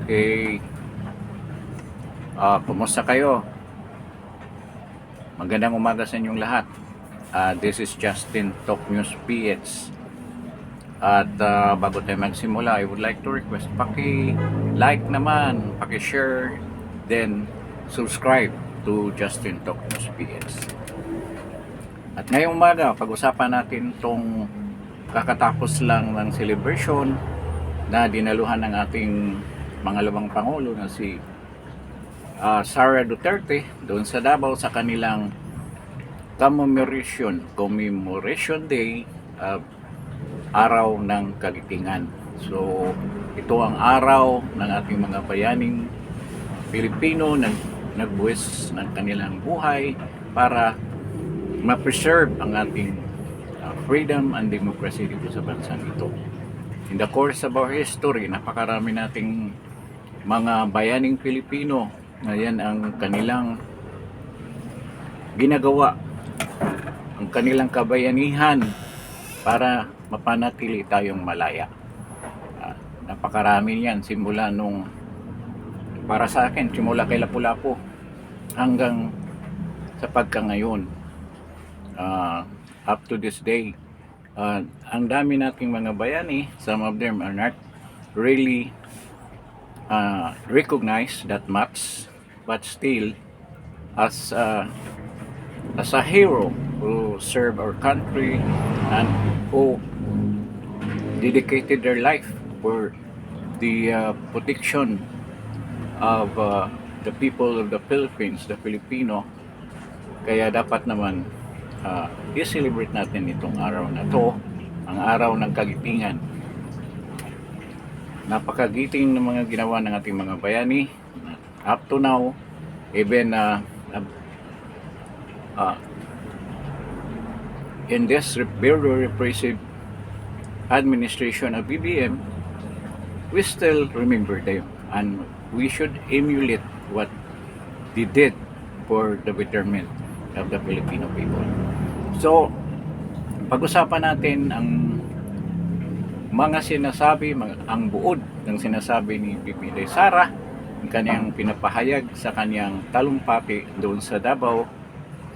Okay. Kumusta kayo? Magandang umaga sa inyong lahat. This is Justin Talk News PH. At bago tayo magsimula, I would like to request, paki-like naman, paki-share, then subscribe to Justin Talk News PH. At ngayong umaga, pag-usapan natin tong kakatapos lang ng celebration na dinaluhan ng ating pangalawang Pangulo na si Sara Duterte doon sa Davao sa kanilang commemoration day, araw ng kagitingan. So ito ang araw ng ating mga bayaning Pilipino na nagbuwis ng kanilang buhay para ma-preserve ang ating freedom and democracy dito sa bansang ito. In the course of our history, napakarami nating mga bayaning Pilipino na yan ang kanilang ginagawa, ang kanilang kabayanihan para mapanatili tayong malaya. Napakarami yan, simula nung, para sa akin, simula kay Lapu-Lapu hanggang sa pagkangayon, up to this day. Ang dami nating mga bayani, some of them are not really recognized that much, but still as a hero who served our country and who dedicated their life for the protection of the people of the Philippines, the Filipino. Kaya dapat naman i-celebrate natin itong araw na to, ang araw ng kagitingan. Napakagiting ng mga ginawa ng ating mga bayani up to now, even in this very repressive administration of BBM, we still remember them and we should emulate what they did for the betterment of the Filipino people. So, pag-usapan natin ang mga sinasabi, ang buod ng sinasabi ni Bibi Sara, ang kanyang pinapahayag sa kanyang talumpati doon sa Davao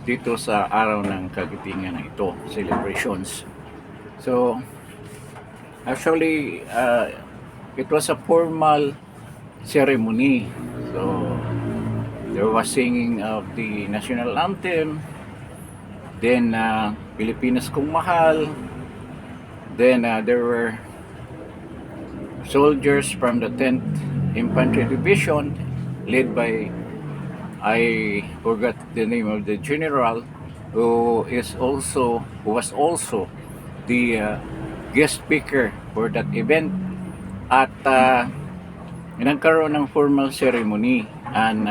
dito sa araw ng kagitingan na ito, celebrations. So, actually, it was a formal ceremony. So, there was singing of the national anthem, then Pilipinas Kong Mahal, then there were soldiers from the 10th Infantry Division led by, I forgot the name of the general, who was also the guest speaker for that event. At nagkaroon ng formal ceremony and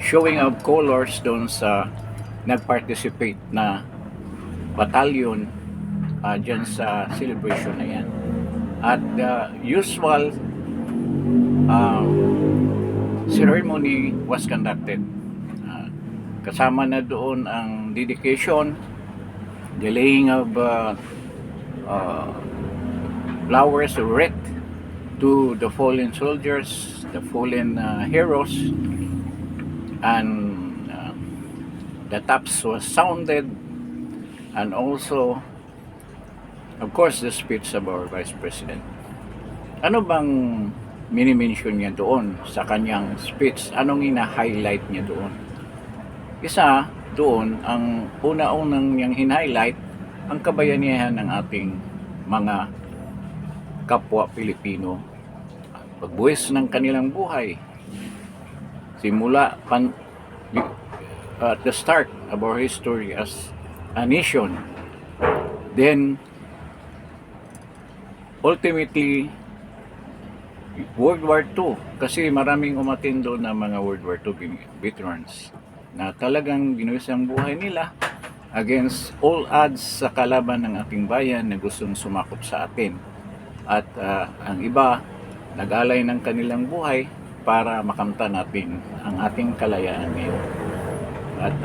showing of colors doon sa nag-participate na batalyon dyan sa celebration na yan. At the usual ceremony was conducted. Kasama na doon ang dedication, the laying of flowers of wreath to the fallen soldiers, the fallen heroes, and the taps was sounded, and also of course the speech of our Vice President. Ano bang mini-mention niya doon sa kanyang speech? Anong ina-highlight niya doon? Isa doon, ang una-unang niyang in-highlight, ang kabayanihan ng ating mga kapwa Pilipino, pagbuwis ng kanilang buhay simula at the start of our history as a nation, then ultimately World War II, kasi maraming umatin doon na mga World War II veterans na talagang binuwis ang buhay nila against all odds sa kalaban ng ating bayan na gustong sumakop sa atin. At ang iba nag-alay ng kanilang buhay para makamtan natin ang ating kalayaan ngayon. At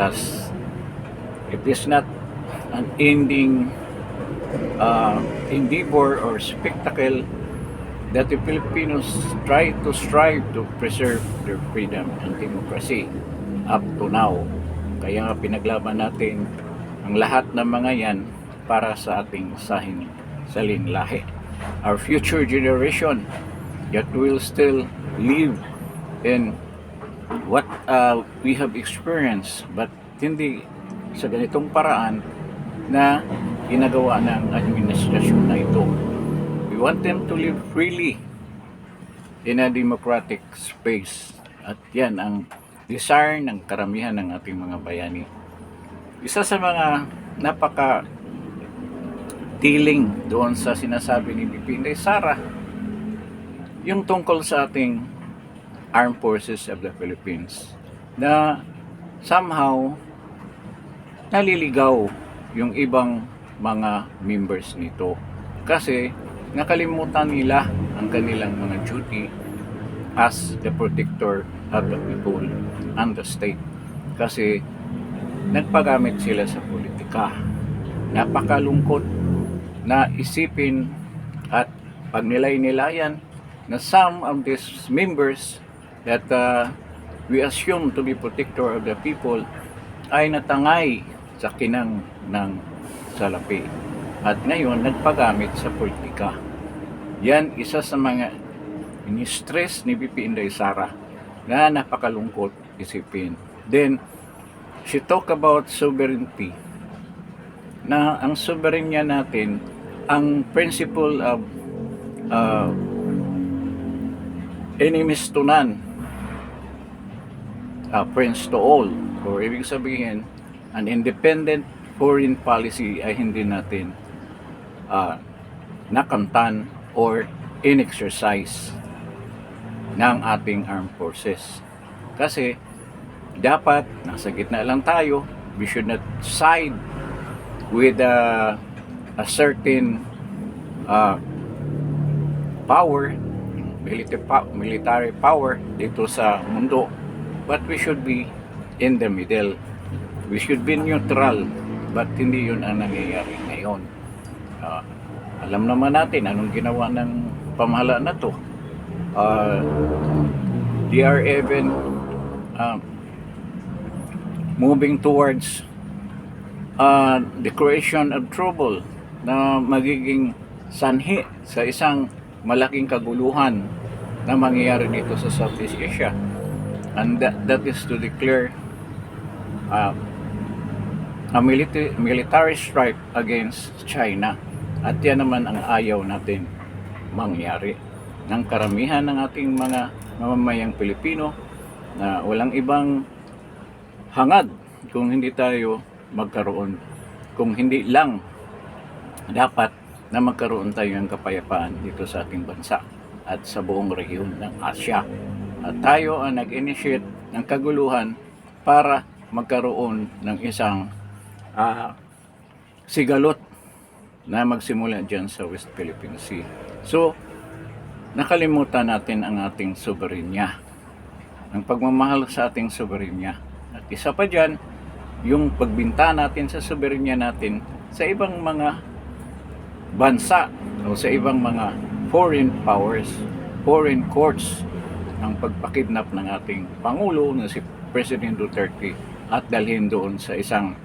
it is not an ending endeavor or spectacle that the Filipinos try to strive to preserve their freedom and democracy up to now. Kaya nga pinaglaban natin ang lahat ng mga yan para sa ating salin lahi. Our future generation that will still live in what we have experienced, but hindi sa ganitong paraan na ginagawa ng administrasyon na ito. We want them to live freely in a democratic space. At yan ang desire ng karamihan ng ating mga bayani. Isa sa mga napaka tiling doon sa sinasabi ni BP Inday Sara, yung tungkol sa ating Armed Forces of the Philippines, na somehow naliligaw yung ibang mga members nito kasi nakalimutan nila ang kanilang mga duty as the protector of the people and the state, kasi nagpagamit sila sa politika. Napakalungkot na isipin at pagnilay-nilayan na some of these members that we assume to be protector of the people ay natangay sa kinang ng salapi at ngayon nagpagamit sa politika. Yan isa sa mga ini-stress ni BP Inday Sara na napakalungkot isipin. Then she talk about sovereignty, na ang soberanya natin, ang principle of enemies to none, friends to all, or ibig sabihin an independent foreign policy ay hindi natin nakamtan or in-exercise ng ating armed forces. Kasi dapat nasa gitna lang tayo. We should not side with a certain power, military power dito sa mundo, but we should be in the middle. We should be neutral, but hindi yun ang nangyayari ngayon. Alam naman natin anong ginawa ng pamahalaan na to. They are even moving towards the creation of trouble na magiging sanhi sa isang malaking kaguluhan na mangyayari dito sa Southeast Asia, and that is to declare a military strike against China. At yan naman ang ayaw natin mangyari ng karamihan ng ating mga mamamayang Pilipino, na walang ibang hangad kung hindi tayo magkaroon, kung hindi lang dapat na magkaroon tayo ng kapayapaan dito sa ating bansa at sa buong rehiyon ng Asia. At tayo ang nag-initiate ng kaguluhan para magkaroon ng isang sigalot na magsimula dyan sa West Philippine Sea. So, nakalimutan natin ang ating soberenya, ang pagmamahal sa ating soberenya. At isa pa dyan, yung pagbinta natin sa soberenya natin sa ibang mga bansa o sa ibang mga foreign powers, foreign courts, ang pagpakidnap ng ating Pangulo na si President Duterte at dalhin doon sa isang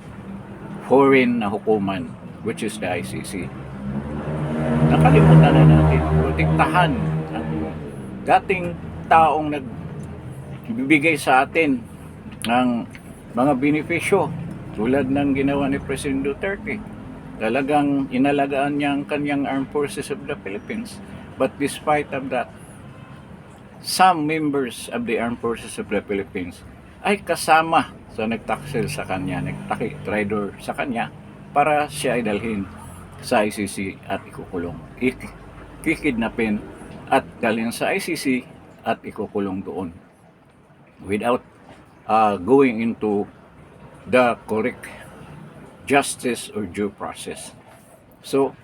foreign na hukuman, which is the ICC. Nakalimutan na natin protektahan ang dating taong nagbibigay sa atin ng mga benepisyo tulad ng ginawa ni President Duterte. Talagang inalagaan niya ang kanyang Armed Forces of the Philippines. But despite of that, some members of the Armed Forces of the Philippines ay kasama sa nagtaksil sa kanya, nagtaki-traidor sa kanya para siya ay dalhin sa ICC at ikukulong. Kikidnapin at dalhin sa ICC at ikukulong doon without going into the correct justice or due process. So,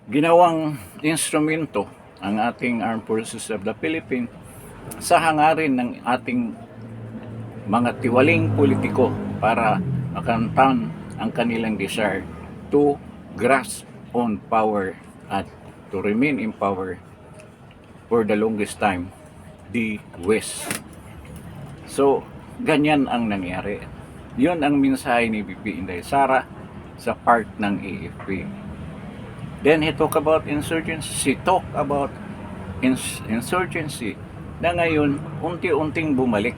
ginawang instrumento ang ating Armed Forces of the Philippines sa hangarin ng ating mga tiwaling politiko para makamtan ang kanilang desire to grasp on power at to remain in power for the longest time, the West. So, ganyan ang nangyari. Yun ang mensahe ni VP Inday Sara sa part ng AFP. Then he talk about insurgency. She talk about insurgency na ngayon unti-unting bumalik.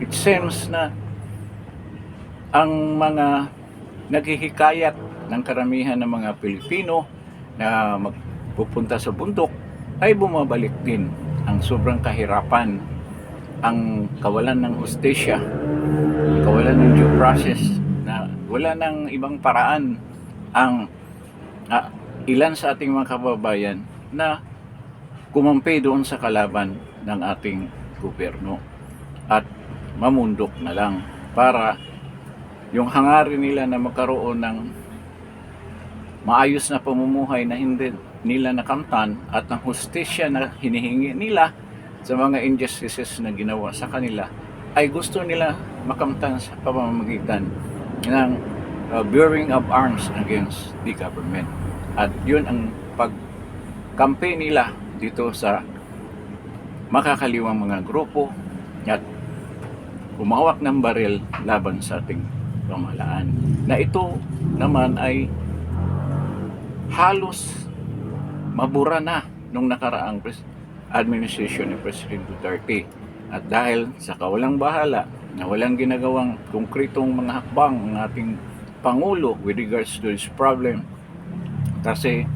It seems na ang mga naghihikayat ng karamihan ng mga Pilipino na magpupunta sa bundok ay bumabalik din. Ang sobrang kahirapan, ang kawalan ng hustisya, kawalan ng due process, na wala ng ibang paraan ang ilan sa ating mga kababayan na kumampi doon sa kalaban ng ating gobyerno at mamundok na lang para yung hangarin nila na magkaroon ng maayos na pamumuhay na hindi nila nakamtan at ng hustisya na hinihingi nila sa mga injustices na ginawa sa kanila ay gusto nila makamtan sa pamamagitan ng bearing of arms against the government. At yun ang pagkampi nila dito sa makakaliwang mga grupo at umawak ng baril laban sa ating pamahalaan. Na ito naman ay halos mabura na nung nakaraang administration ni President Duterte. At dahil sa kawalang bahala na walang ginagawang konkretong mga hakbang ng ating Pangulo with regards to this problem, kasi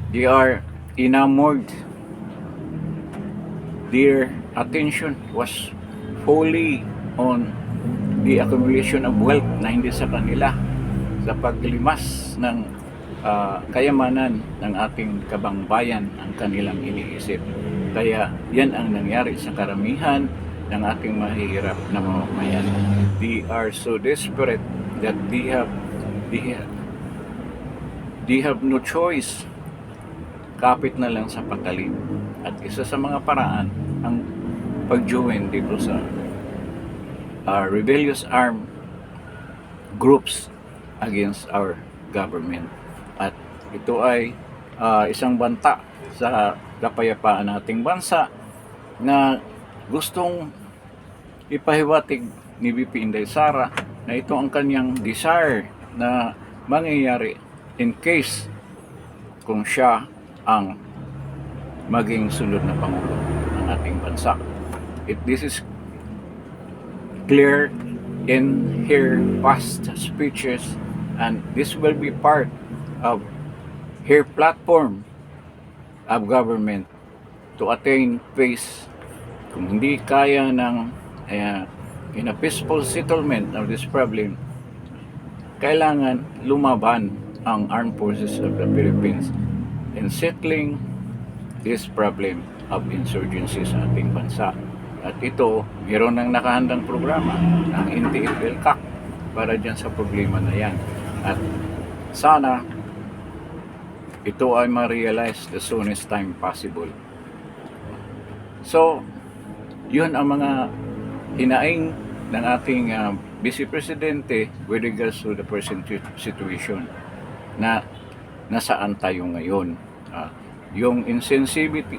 they are enamored, their attention was fully on the accumulation of wealth na hindi sa kanila, sa paglimas ng kayamanan ng ating kabangbayan ang kanilang iniisip. Kaya yan ang nangyari sa karamihan ng ating mahihirap na mamamayan. They are so desperate that they have no choice. Kapit na lang sa patalim. At isa sa mga paraan ang pag-join dito sa rebellious armed groups against our government. At ito ay isang banta sa kapayapaan nating bansa na gustong ipahiwatig ni VP Inday Sara na ito ang kanyang desire na mangyayari in case kung siya ang maging sunod na Pangulo ng ating bansa. This is clear in her past speeches, and this will be part of her platform of government to attain peace. Kung hindi kaya ng in a peaceful settlement of this problem, kailangan lumaban ang Armed Forces of the Philippines in settling this problem of insurgency sa ating bansa. At ito, mayroon ng nakahandang programa ng NTF-ELCAC para dyan sa problema na yan. At sana ito ay ma-realize the soonest time possible. So, yun ang mga hinaing ng ating Vice Presidente with regards to the present situation na nasaan tayo ngayon. Yung sensitivity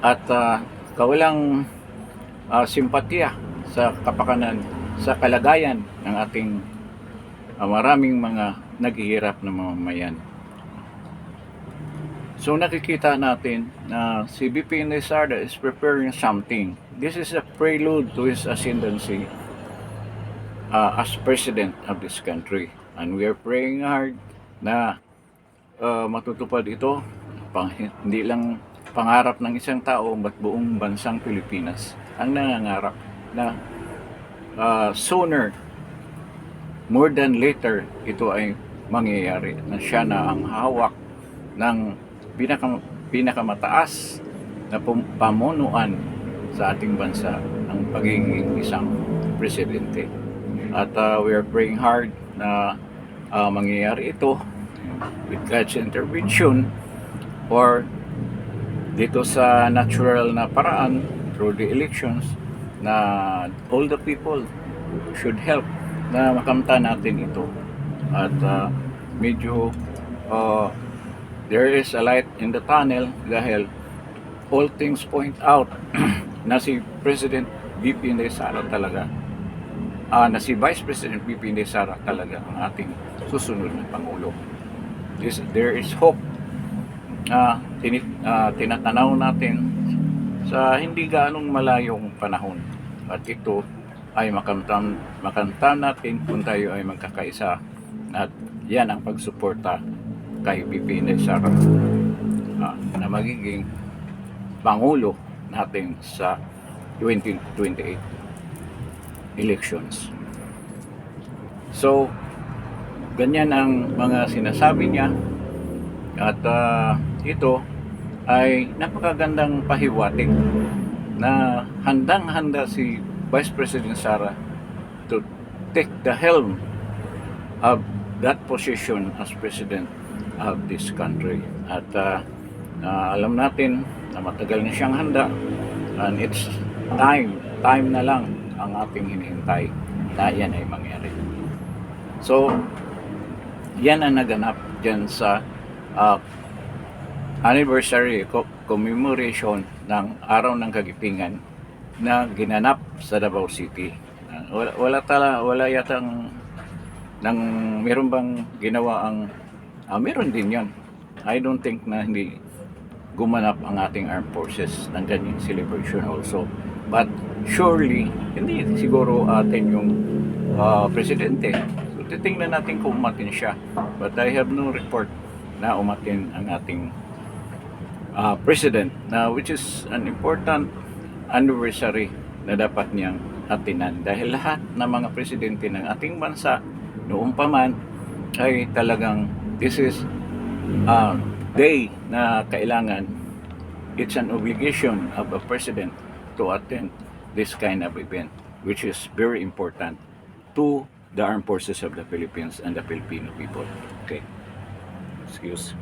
at kawalang simpatya sa kapakanan, sa kalagayan ng ating maraming mga naghihirap na mamamayan. So nakikita natin na si VP Inday Sara is preparing something. This is a prelude to his ascendancy as president of this country. And we are praying hard na matutupad ito. Hindi lang pangarap ng isang tao, but buong bansang Pilipinas ang nangangarap na sooner, more than later, ito ay mangyayari na siya na ang hawak ng pinakamataas na pamunuan sa ating bansa, ang pagiging isang presidente. At we are praying hard na mangyayari ito with God's intervention or dito sa natural na paraan through the elections, na all the people should help na makamta natin ito. At medyo there is a light in the tunnel dahil all things point out na si President VP Inday Sara talaga, na si Vice President VP Inday Sara talaga ang ating susunod na Pangulo. There is hope na tinatanaw natin sa hindi gaanong malayong panahon, at ito ay makamtan natin kung tayo ay magkakaisa, at yan ang pagsuporta kay VP Inday Sara na magiging Pangulo natin sa 2028 elections. So, ganyan ang mga sinasabi niya, at ito ay napakagandang pahiwatig na handang-handa si Vice President Sara to take the helm of that position as President of this country. At alam natin na matagal na siyang handa, and it's time na lang ang ating hinihintay na yan ay mangyari. So, yan ang naganap dyan sa anniversary commemoration ng Araw ng Kagitingan na ginanap sa Davao City. Wala yatang meron bang ginawa ang meron din yon. I don't think na hindi gumanap ang ating armed forces ng ganyang celebration also. But surely, hindi siguro atin yung presidente. So, titingnan natin kung umatin siya. But I have no report na umatin ang ating president, which is an important anniversary na dapat niyang atinan. Dahil lahat ng mga presidente ng ating bansa noong pa man ay talagang this is day na kailangan, it's an obligation of a president to attend this kind of event, which is very important to the armed forces of the Philippines and the Filipino people. Okay, excuse.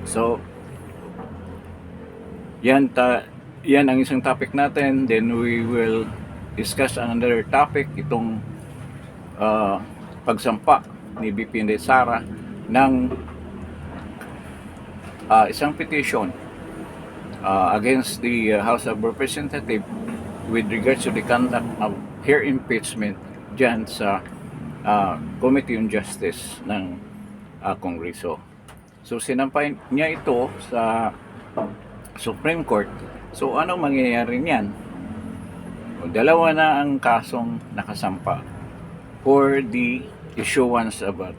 So, yan ang isang topic natin. Then we will discuss another topic, itong pagsampa ni VP Inday Sara ng isang petition against the House of Representatives with regards to the conduct of her impeachment dyan sa Committee on Justice ng Kongreso. So sinampay niya ito sa Supreme Court. So ano mangyayari niyan? Dalawa na ang kasong nakasampa for the issuance of a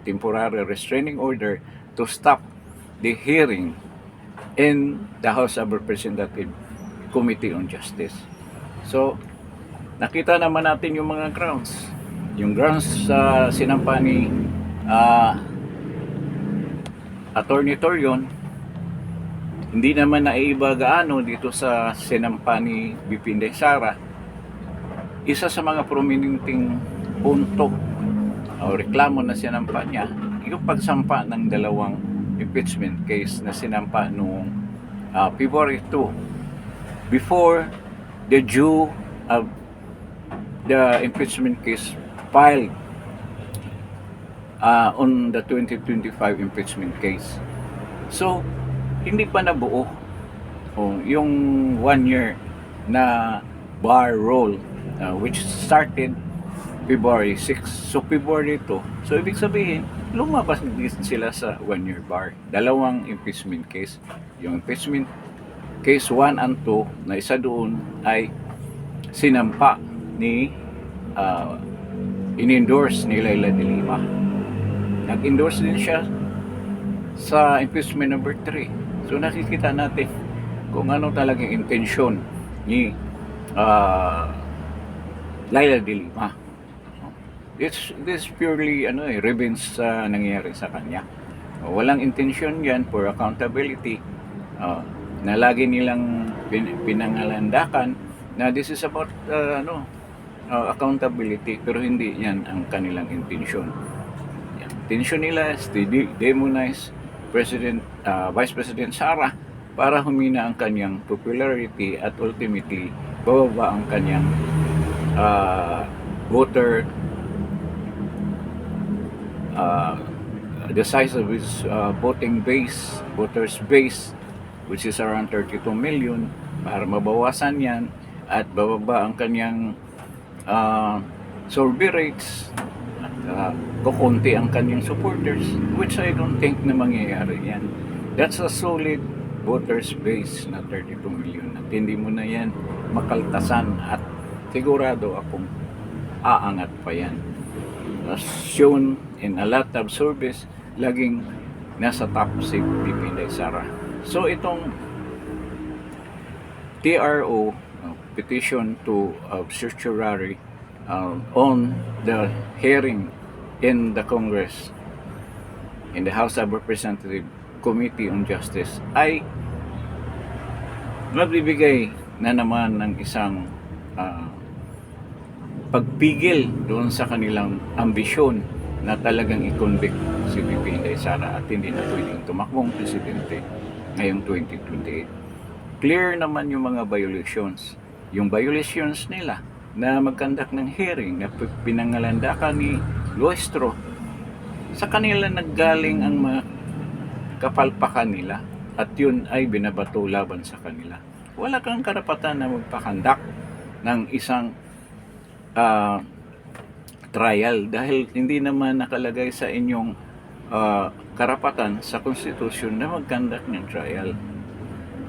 temporary restraining order to stop the hearing in the House of Representatives Committee on Justice. So, nakita naman natin yung mga grounds. Yung grounds sa sinampa ni Attorney Torion, hindi naman naiiba gaano dito sa sinampa ni VP Inday Sara. Isa sa mga prominenteng punto o reklamo na sinampa niya, yung pagsampa ng dalawang impeachment case na sinampa noong February 2 before the due of the impeachment case filed on the 2025 impeachment case. So, hindi pa nabuo yung 1 year na bar roll which started February 6. So, February 2. So, ibig sabihin, lumabas din sila sa 1 year bar. Dalawang impeachment case. Yung impeachment case 1 and 2 na isa doon ay sinampa ni in-endorse ni Leila de Lima. Nag-endorse din siya sa impeachment number 3. So nakikita natin kung ano talagang intensyon ni Leila de Lima. This purely revenge sa nangyari sa kanya. Walang intensyon yan for accountability na lagi nilang pinangalandakan na this is about accountability, pero hindi yan ang kanilang intensyon. Intensyon nila is to demonize Vice President Sara para humina ang kanyang popularity at ultimately bababa ang kanyang voter the size of his voters base, which is around 32 million, para mabawasan yan at bababa ang kanyang uh, survey rates at kukunti ang kanyang supporters, which I don't think na mangyayari yan. That's a solid voters base na 32 million at hindi mo na yan makaltasan at sigurado akong aangat pa yan. As shown in a lot of surveys, laging nasa top si VP Inday Sara. So itong TRO, petition to certiorari on the hearing in the Congress, in the House of Representatives Committee on Justice, ay magbibigay na naman ng isang pagpigil doon sa kanilang ambisyon na talagang i-convict si VP Inday Sara at hindi na pwedeng tumakbong presidente ngayong 2028. Clear naman yung mga violations. Yung violations nila na mag-conduct ng hearing na pinangalandakan ni Luestro, sa kanila naggaling ang mga kapalpakan nila at yun ay binabato laban sa kanila. Wala kang karapatan na magpakandak ng isang trial dahil hindi naman nakalagay sa inyong karapatan sa konstitusyon na mag-conduct ng trial.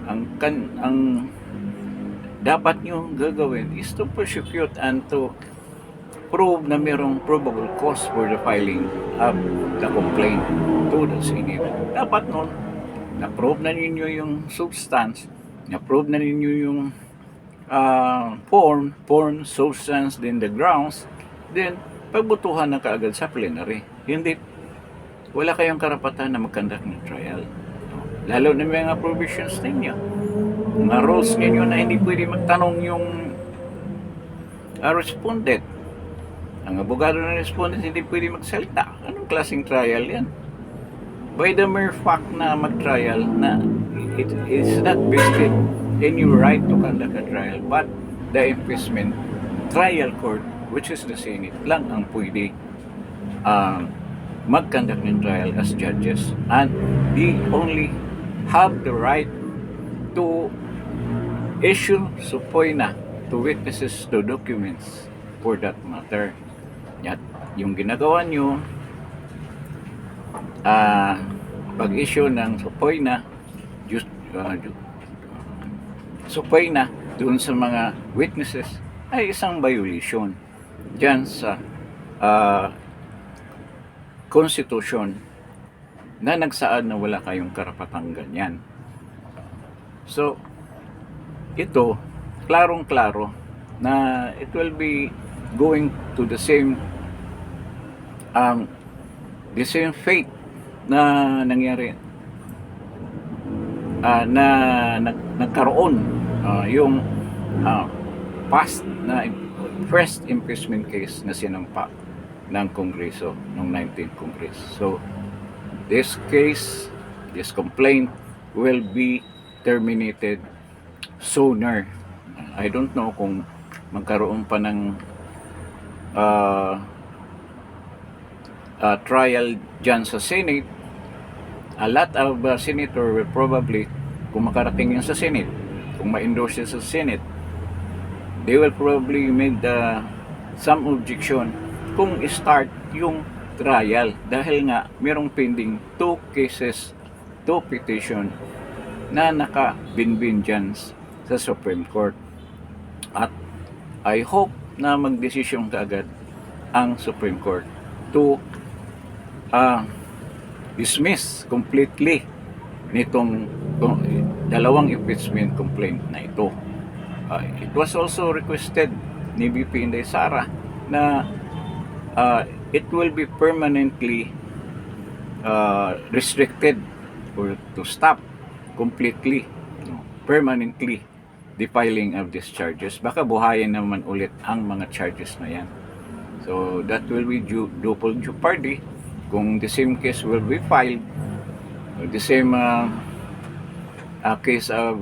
Ang dapat nyo gagawin is to prosecute and to prove na mayroong probable cause for the filing of the complaint to the Senate. Dapat nun, na-prove na ninyo yung substance, na-prove na ninyo yung form, substance, then the grounds, then pagbutuhan na kaagad sa plenary. Hindi, wala kayong karapatan na mag-conduct ng trial. Lalo na may mga provisions ninyo. Mga rules ninyo na hindi pwede magtanong yung respondent. Ang abogado ng respondent hindi pwede magsalita. Anong klaseng trial yan? By the mere fact na mag-trial, na it is not vested in your right to conduct a trial, but the impeachment trial court, which is the Senate, lang ang pwede mag-conduct ng trial as judges, and they only have the right to issue subpoena to witnesses, to documents for that matter. At yung ginagawa nyo, pag-issue ng subpoena, subpoena doon sa mga witnesses ay isang violation dyan sa Constitution na nagsaad na wala kayong karapatang ganyan. So, ito, klarong-klaro na it will be going to the same fate na nangyari na nagkaroon yung past na first impeachment case na sinampa ng Kongreso noong 19th Congress. So this case, this complaint will be terminated sooner. I don't know kung magkaroon pa ng trial dyan sa Senate. A lot of senator will probably, kung makarating yun sa Senate, kung ma-endorse sa Senate, they will probably make some objection kung start yung trial dahil nga merong pending 2 cases, 2 petition na nakabinbin dyan sa Supreme Court. At I hope na magdesisyon kaagad ang Supreme Court to dismiss completely nitong dalawang impeachment complaint na ito. It was also requested ni VP Inday Sara na it will be permanently restricted or to stop completely, permanently the filing of these charges. Baka buhayin naman ulit ang mga charges na yan. So that will be double jeopardy kung the same case will be filed, the same case of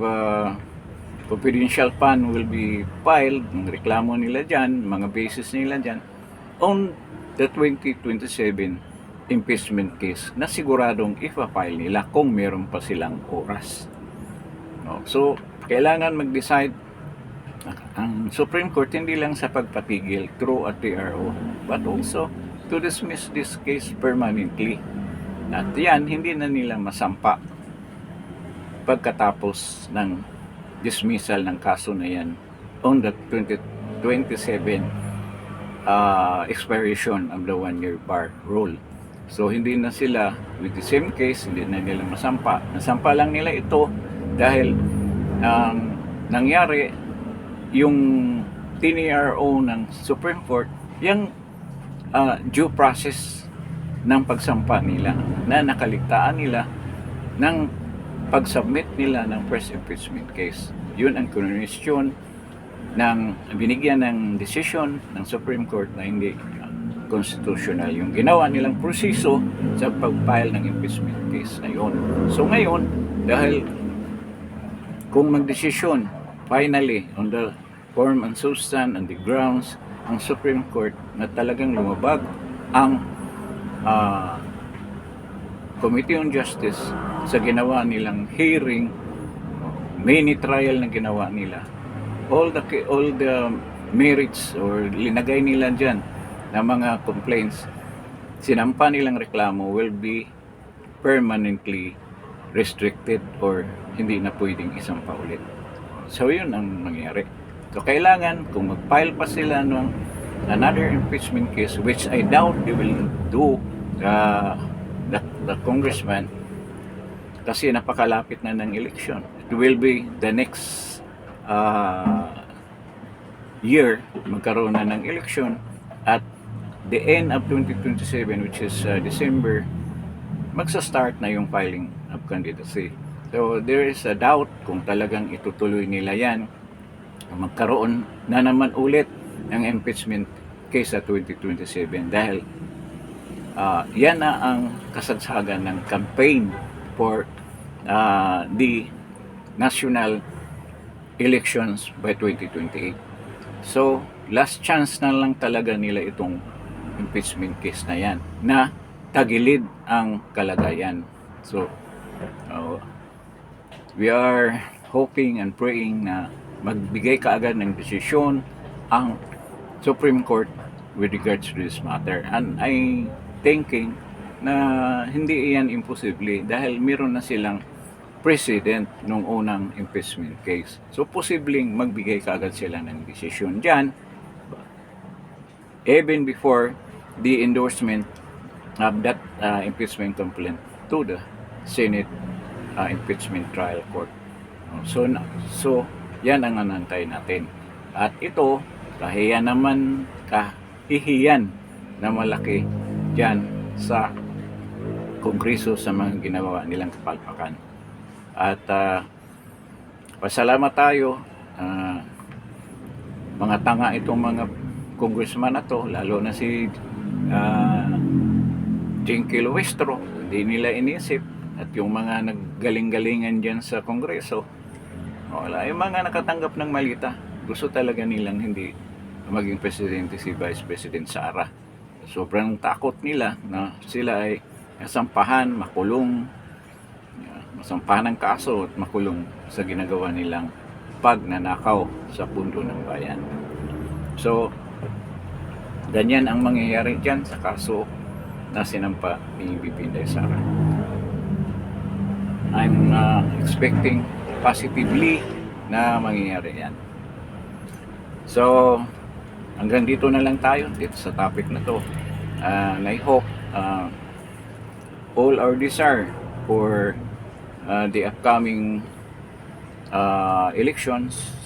confidential fund will be filed, ng reklamo nila dyan, mga basis nila dyan, on the 2027 impeachment case na siguradong ipa-file nila kung meron pa silang oras. No? So, kailangan mag-decide ang Supreme Court hindi lang sa pagpatigil through a TRO but also to dismiss this case permanently. At yan, hindi na nila masampa pagkatapos ng dismissal ng kaso na yan on the 2027 expiration of the 1-year bar rule. So hindi na sila with the same case, hindi na nila masampa. Nasampa lang nila ito dahil nangyari yung TNRO ng Supreme Court, yung due process ng pagsampa nila na nakaligtaan nila ng pag-submit nila ng first impeachment case. Yun ang question ng binigyan ng decision ng Supreme Court na hindi constitutional yung ginawa nilang proseso sa pag-file ng impeachment case na yun. So ngayon, dahil kung magdesisyon finally on the form and substance and the grounds ang Supreme Court na talagang lumabag ang Committee on Justice sa ginawa nilang hearing, mini trial na ginawa nila, all the merits or linagay nila dyan na mga complaints, sinampa nilang reklamo will be permanently restricted or hindi na pwedeng isampa ulit. So yun ang mangyari. So kailangan kung mag-file pa sila ng another impeachment case, which I doubt they will do, the congressman, kasi napakalapit na ng election. It will be the next year magkaroon na ng election at the end of 2027, which is December, magsa-start na yung filing of candidacy. So there is a doubt kung talagang itutuloy nila yan, magkaroon na naman ulit ng impeachment case sa 2027 dahil yan na ang kasagsagan ng campaign for the national elections by 2028. So last chance na lang talaga nila itong impeachment case na yan na tagilid ang kalagayan. So we are hoping and praying na magbigay kaagad ng desisyon ang Supreme Court with regards to this matter. And I thinking na hindi iyan imposible dahil meron na silang precedent nung unang impeachment case. So posibleng magbigay kaagad sila ng desisyon dyan even before the endorsement of that impeachment complaint to the Senate impeachment trial court. So yan ang anantay natin. At ito, kahiyan na malaki dyan sa Kongreso sa mga ginawa nilang kapalpakan. At pasalamat tayo, mga tanga itong mga congressman na to, lalo na si Jinky Luestro, hindi nila inisip, at yung mga naggaling-galingan dyan sa Kongreso, wala, yung mga nakatanggap ng malita, gusto talaga nilang hindi maging presidente si Vice President Sara. Sobrang takot nila na sila ay masampahan, makulong, masampahan ng kaso at makulong sa ginagawa nilang pagnanakaw sa pundo ng bayan. So, ganyan ang mangyayari dyan sa kaso na sinampa ni BP Inday Sara. I'm expecting positively na mangyayari yan. So, hanggang dito na lang tayo dito sa topic na to. And I hope all our desire for the upcoming elections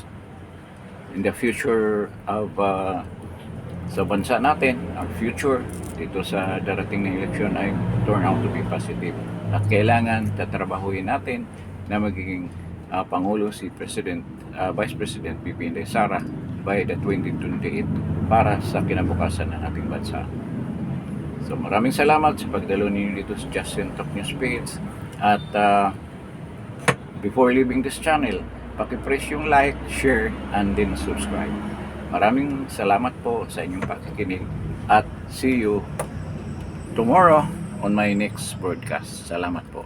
in the future of sa bansa natin, our future dito sa darating na election ay turn out to be positive. At kailangan tatrabahuin natin na magiging Pangulo si Vice President BP Inday Sara by the 2028 para sa kinabukasan ng ating bansa. So maraming salamat sa pagdalo ninyo dito sa Justin Talk News page. At before leaving this channel, paki-press yung like, share, and then subscribe. Maraming salamat po sa inyong pakikinig at see you tomorrow. on my next broadcast. Salamat po.